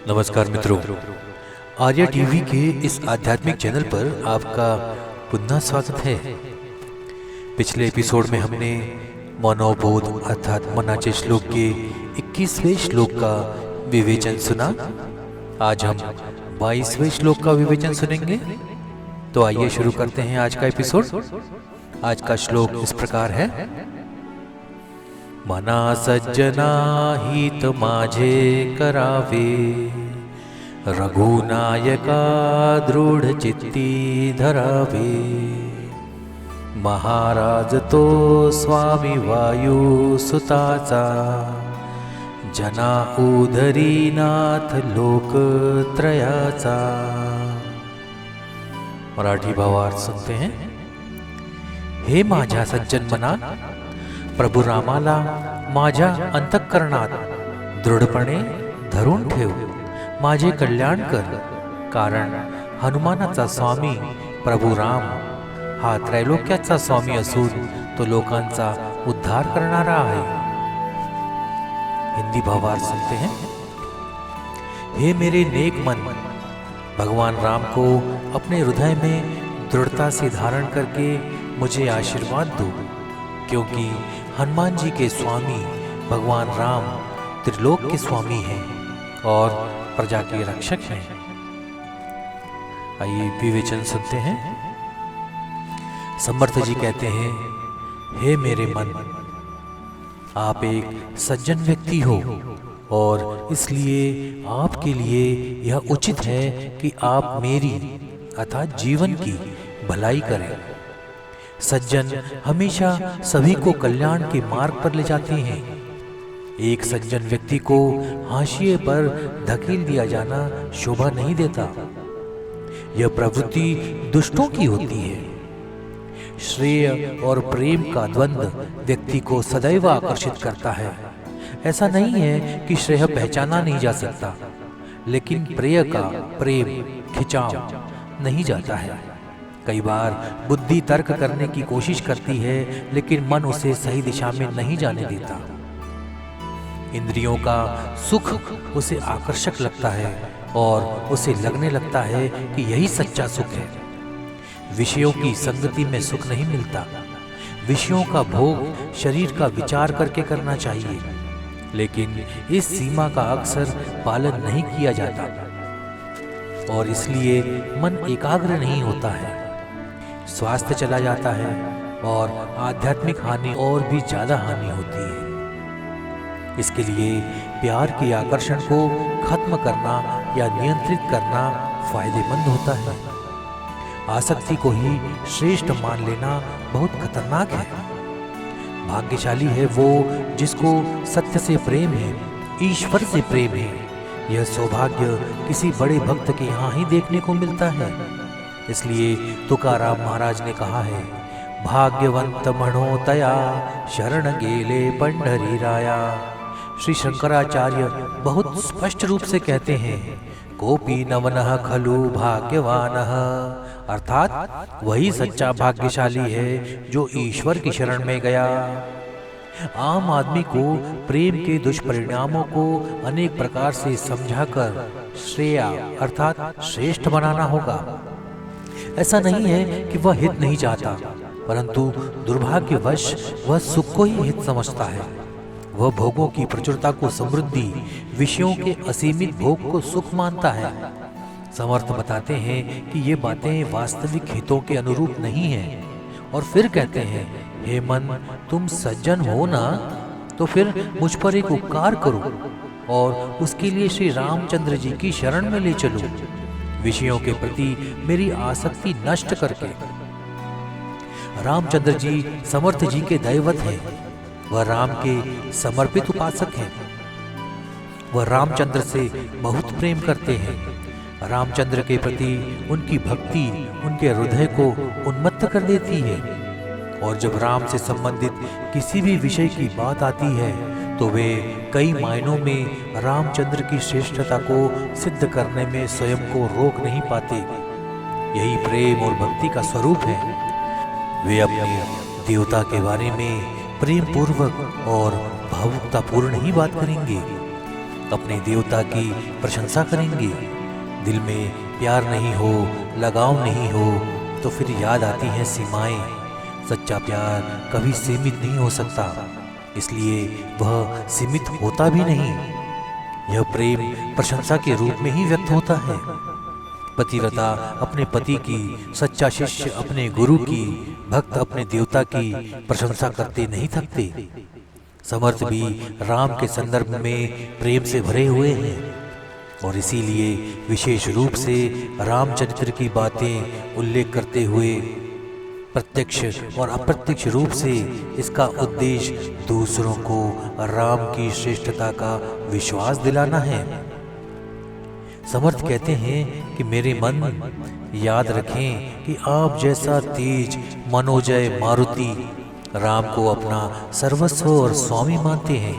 नमस्कार मित्रों, आर्या टीवी के इस आध्यात्मिक चैनल पर आपका पुनः स्वागत है। पिछले एपिसोड में हमने मनोबोध अर्थात मनाचे श्लोक के 21वें श्लोक का विवेचन सुना। आज हम 22वें श्लोक का विवेचन सुनेंगे। तो आइए शुरू करते हैं आज का एपिसोड। आज का श्लोक इस प्रकार है। मना सज्जना हित माझे करावे, रघुनायका दृढ चित्ती धरावे। महाराज तो स्वामी वायू सुताचा, जना उधरी नाथ लोकत्रयाचा। मराठी भावार्थ सुनते हैं। हे माझ्या सज्जन मना, प्रभू रामाला माझ्या अंतःकरणात दृढपणे धरून ठेव, माझे कल्याण कर। कारण हनुमानाचा स्वामी प्रभू राम हा त्रैलोक्याचा स्वामी असून तो लोकांचा उद्धार करणारा आहे। हिंदी भावार्थ सुनते हैं। हे मेरे नेक मन, भगवान राम को अपने हृदय में दृढ़ता से धारण करके मुझे आशीर्वाद दो, क्योंकि हनुमान जी के स्वामी भगवान राम त्रिलोक के स्वामी हैं और प्रजा के रक्षक हैं। आइए विवेचन सुनते हैं। समर्थ जी कहते हैं, हे मेरे मन, आप एक सज्जन व्यक्ति हो और इसलिए आपके लिए यह उचित है कि आप मेरी अर्थात जीवन की भलाई करें। सज्जन हमेशा सभी को कल्याण के मार्ग पर ले जाते हैं। एक सज्जन व्यक्ति को हाशिए पर धकेल दिया जाना शोभा नहीं देता। यह प्रवृत्ति दुष्टों की होती है। श्रेय और प्रेम का द्वंद्व व्यक्ति को सदैव आकर्षित करता है। ऐसा नहीं है कि श्रेय पहचाना नहीं जा सकता, लेकिन प्रेय का प्रेम खिंचाव नहीं जाता है। कई बार बुद्धि तर्क करने की कोशिश करती है, लेकिन मन उसे सही दिशा में नहीं जाने देता। इंद्रियों का सुख उसे आकर्षक लगता है और उसे लगने लगता है कि यही सच्चा सुख है। विषयों की संगति में सुख नहीं मिलता। विषयों का भोग शरीर का विचार करके करना चाहिए, लेकिन इस सीमा का अक्सर पालन नहीं किया जाता और इसलिए मन एकाग्र नहीं होता है। स्वास्थ्य चला जाता है और आध्यात्मिक हानि और भी ज्यादा हानि होती है। इसके लिए प्यार के आकर्षण को खत्म करना या नियंत्रित करना फायदेमंद होता है। आसक्ति को ही श्रेष्ठ मान लेना बहुत खतरनाक है। भाग्यशाली है वो जिसको सत्य से प्रेम है, ईश्वर से प्रेम है। यह सौभाग्य किसी बड़े भक्त के यहाँ ही देखने को मिलता है। इसलिए तुकाराम महाराज ने कहा है, भाग्यवंत म्हणो तया शरण गेले पंढरी राया। श्री शंकराचार्य बहुत स्पष्ट रूप से कहते हैं, कोपी नवनः खलु भाग्यवानः, अर्थात वही सच्चा भाग्यशाली है जो ईश्वर की शरण में गया। आम आदमी को प्रेम के दुष्परिणामों को अनेक प्रकार से समझाकर श्रेया अर्थात श्रेष्ठ बनाना होगा। ऐसा नहीं है कि वह हित नहीं चाहता, परंतु दुर्भाग्यवश वह सुख को ही हित समझता है। वह भोगों की प्रचुरता को समृद्धि, विषयों के असीमित भोग को सुख मानता है। समर्थ बताते हैं कि ये बातें वास्तविक हितों के अनुरूप नहीं हैं और फिर कहते हैं, हे मन, तुम सज्जन हो ना, तो फिर मुझ पर एक उपकार करो और उसके लिए श्री रामचंद्र जी की शरण में ले चलो, विषयों के प्रति मेरी आसक्ति नष्ट करके। रामचंद्र जी समर्थ जी के दैवत हैं। वह राम के समर्पित उपासक हैं। वह रामचंद्र से बहुत प्रेम करते हैं। रामचंद्र के प्रति उनकी भक्ति उनके हृदय को उन्मत्त कर देती है और जब राम से संबंधित किसी भी विषय की बात आती है तो वे कई मायनों में रामचंद्र की श्रेष्ठता को सिद्ध करने में स्वयं को रोक नहीं पाते। यही प्रेम और भक्ति का स्वरूप है। वे अपने देवता के बारे में प्रेम पूर्वक और भावुकता पूर्ण ही बात करेंगे। अपने देवता की प्रशंसा करेंगे। दिल में प्यार नहीं हो, लगाव नहीं हो, तो फिर याद आती हैं सीमाएं। सच्चा प्यार कभी सीमित नहीं हो सकता, इसलिए वह सीमित होता भी नहीं। यह प्रेम प्रशंसा के रूप में ही व्यक्त होता है। पतिव्रता अपने पति की, सच्चा शिष्य अपने गुरु की, भक्त अपने देवता की प्रशंसा करते नहीं थकते। समर्थ भी राम के संदर्भ में प्रेम से भरे हुए हैं और इसीलिए विशेष रूप से रामचरित्र की बातें उल्लेख करते हुए प्रत्यक्ष और अप्रत्यक्ष रूप से इसका उद्देश्य दूसरों को राम की श्रेष्ठता का विश्वास दिलाना है। समर्थ कहते हैं कि मेरे मन, याद रखें कि आप जैसा तेज मनोजय मारुति राम को अपना सर्वस्व और स्वामी मानते हैं।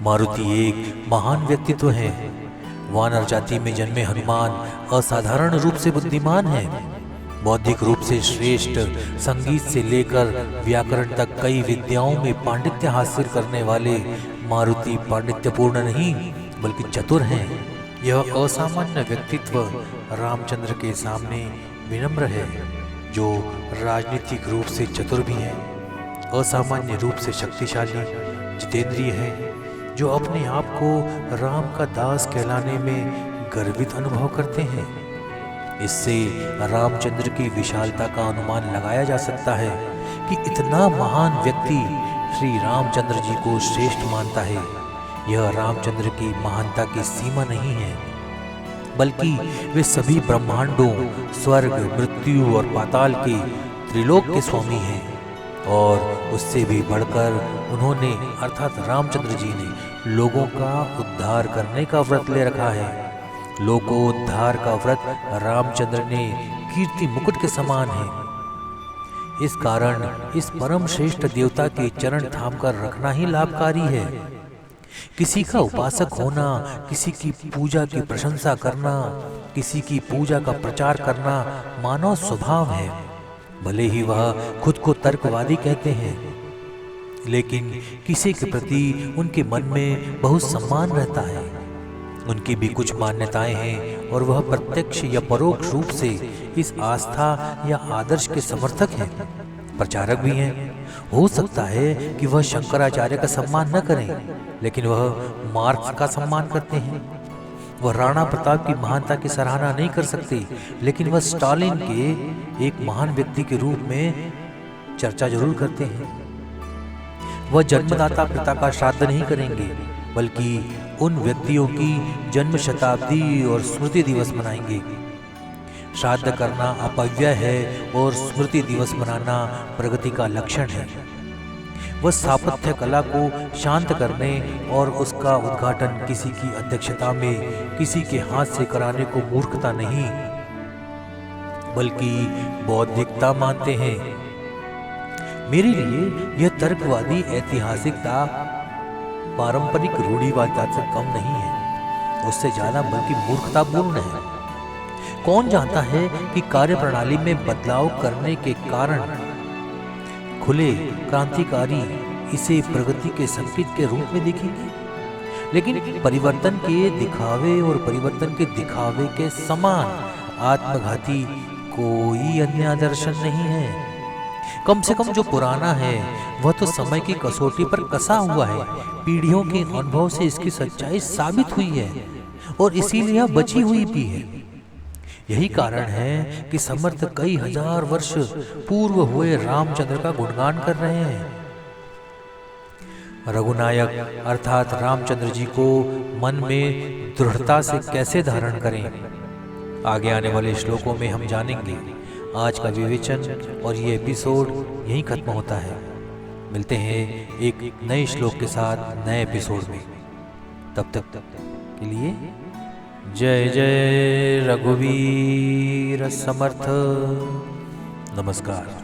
मारुति एक महान व्यक्तित्व है। वानर जाति में जन्मे हनुमान असाधारण रूप से बुद्धिमान है। बौद्धिक रूप से श्रेष्ठ, संगीत से लेकर व्याकरण तक कई विद्याओं में पांडित्य हासिल करने वाले मारुति पांडित्यपूर्ण नहीं बल्कि चतुर हैं। यह असामान्य व्यक्तित्व रामचंद्र के सामने विनम्र है, जो राजनीतिक रूप से चतुर भी है, असामान्य रूप से शक्तिशाली, जितेंद्रिय है, जो अपने आप को राम का दास कहलाने में गर्वित अनुभव करते हैं। इससे रामचंद्र की विशालता का अनुमान लगाया जा सकता है कि इतना महान व्यक्ति श्री रामचंद्र जी को श्रेष्ठ मानता है। यह रामचंद्र की महानता की सीमा नहीं है, बल्कि वे सभी ब्रह्मांडों, स्वर्ग, मृत्यु और पाताल के त्रिलोक के स्वामी हैं। और उससे भी बढ़कर उन्होंने अर्थात रामचंद्र जी ने लोगों का उद्धार करने का व्रत ले रखा है। लोकोद्धार का व्रत रामचंद्र ने कीर्ति मुकुट के समान है। इस कारण इस परम श्रेष्ठ देवता के चरण थामकर रखना ही लाभकारी है। किसी का उपासक होना, किसी की पूजा की प्रशंसा करना, किसी की पूजा का प्रचार करना मानव स्वभाव है। भले ही वह खुद को तर्कवादी कहते हैं, लेकिन किसी के प्रति उनके मन में बहुत सम्मान रहता है। उनकी भी कुछ मान्यताएं हैं और वह प्रत्यक्ष या परोक्ष रूप से इस आस्था या आदर्श के समर्थक हैं, प्रचारक भी हैं। हो सकता है कि वह शंकराचार्य का सम्मान न करें, लेकिन वह मार्क्स का सम्मान करते हैं। वह राणा प्रताप की महानता की सराहना नहीं कर सकते, लेकिन वह स्टालिन के एक महान व्यक्ति के रूप में चर्चा जरूर करते हैं। वह जन्मदाता पिता का श्राद्ध नहीं करेंगे, बल्कि उन व्यक्तियों की जन्म शताब्दी और स्मृति दिवस मनाएंगे। श्राद्ध करना अपव्यय है और स्मृति दिवस मनाना प्रगति का लक्षण है। वह स्थापत्य कला को शांत करने और उसका उद्घाटन किसी की अध्यक्षता में किसी के हाथ से कराने को मूर्खता नहीं, बल्कि बौद्धिकता मानते हैं। मेरे लिए यह तर्कवादी ऐतिहासिकता पारंपरिक रूढ़िवादिता से कम नहीं है, उससे ज्यादा बल्कि मूर्खतापूर्ण है। कौन जानता है कि कार्यप्रणाली में बदलाव करने के कारण खुले क्रांतिकारी इसे प्रगति के संकेत के रूप में देखेंगे, लेकिन परिवर्तन के दिखावे और परिवर्तन के दिखावे के समान आत्मघाती कोई अन्य आदर्शन नहीं है। कम से कम जो पुराना है वह तो समय की कसौटी पर कसा हुआ है। पीढ़ियों के अनुभव से इसकी सच्चाई साबित हुई है और इसीलिए बची हुई भी है। यही कारण है कि समर्थ कई हजार वर्ष पूर्व हुए रामचंद्र का गुणगान कर रहे हैं। रघुनायक अर्थात रामचंद्र जी को मन में दृढ़ता से कैसे धारण करें, आगे आने वाले श्लोकों में हम जानेंगे। आज का विवेचन और ये एपिसोड यहीं खत्म होता है। मिलते हैं एक नए श्लोक के साथ नए एपिसोड में। तब तक के लिए जय जय रघुवीर समर्थ। नमस्कार।